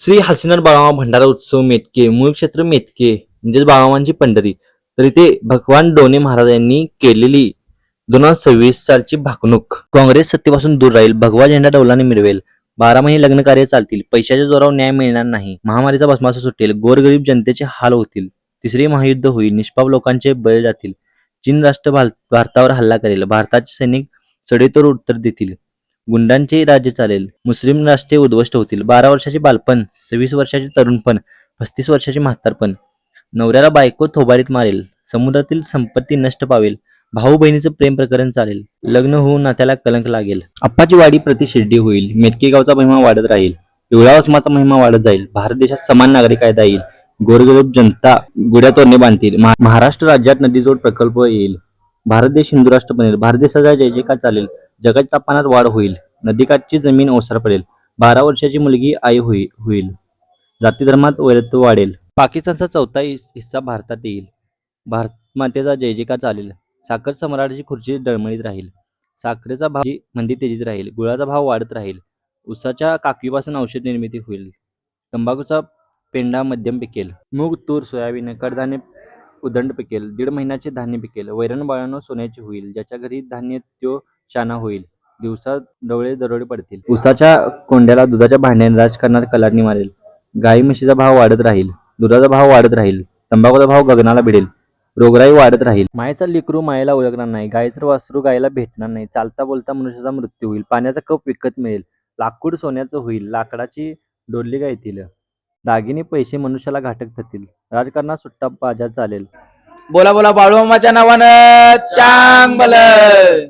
श्री हसीनाथ बाळामामा भंडारा उत्सव मेतके मूळ क्षेत्र मेतके म्हणजेच बाळामामांची पंढरी. तर इथे भगवान डोने महाराज यांनी केलेली 2026 सालची भाकणूक. काँग्रेस सत्तेपासून दूर राहील, भगवा झेंडा डौलाने मिरवेल, 12 महिने लग्न कार्य चालतील, पैशाच्या जोरावर न्याय मिळणार नाही, महामारीचा भस्मासूर सुटेल, गोरगरीब जनतेचे हाल होतील, तिसरे महायुद्ध होईल, निष्पाप लोकांचे बळी जातील, चीन राष्ट्र भारतावर हल्ला करेल, भारताचे सैनिक सडेतोड उत्तर देतील, गुंडांचे राज्य चालेल, मुस्लिम राष्ट्रे उद्ध्वस्त होतील, 12 वर्षाचे बालपण, 26 वर्षाचे तरुणपण, 35 वर्षाचे म्हातारपण, नवऱ्याला बायको थोबाडीत मारेल, समुद्रातील संपत्ती नष्ट पावेल, भाऊ बहिणीचं प्रेम प्रकरण चालेल, लग्न होऊन नात्याला कलंक लागेल, अप्पाची वाडी प्रति शिर्डी होईल, मेतके गावचा महिमा वाढत राहील, पिवळा वसमाचा महिमा वाढत जाईल, भारत देशात समान नागरिक कायदा येईल, गोरगरीब जनता गुड्या तोरणे बांधतील, महाराष्ट्र राज्यात नदीजोड प्रकल्प येईल, भारत देश हिंदू राष्ट्र बनेल, भारत देशाचा जय जयकार चालेल, जगाच्या तापमानात वाढ होईल, नदीकाठची जमीन ओसार पडेल, 12 वर्षाची मुलगी आई होईल, जाती धर्मात वैरत्व वाढेल, पाकिस्तानचा चौथा हिस्सा भारतात येईल, भारत मातेचा जय जयकार चालेल, साखर सम्राटाची खुर्ची डळमळीत राहील, साखरेचा भाव मंदी तेजीत राहील, गुळाचा भाव वाढत राहील, उसाच्या काकवीपासून औषध निर्मिती होईल, तंबाखूचा पेंडा मध्यम पिकेल, मूग तूर सोयाबीन कडधान्य उदंड पिकेल, 1.5 महिन्याचे धान्य पिकेल, वैरण बाळांनो सोन्याची होईल, ज्याच्या घरी धान्य त्यो शाना होईल, दिवसात डोळे दरोडे पडतील, उसाच्या कोंड्याला दुधाच्या भांड्याने राजकारणात कलाटणी मारेल, गाई म्हशीचा भाव वाढत राहील, दुधाचा भाव वाढत राहील, तंबाखूचा भाव गगनाला भिडेल, रोगराई वाढत राहील, मायेचा लेकरू मायेला ओळखणार नाही, गायीचं वासरू गायला भेटणार नाही, चालता बोलता मनुष्याचा मृत्यू होईल, पाण्याचा कप विकत मिळेल, लाकूड सोन्याचं होईल, लाकडाची डोरली गायतील, दागिने पैसे मनुष्याला घातक ठरतील, राजकारणात सुट्टा बाजार चालेल. बोला बोला बाळूमामाच्या नावानं चांग भलं.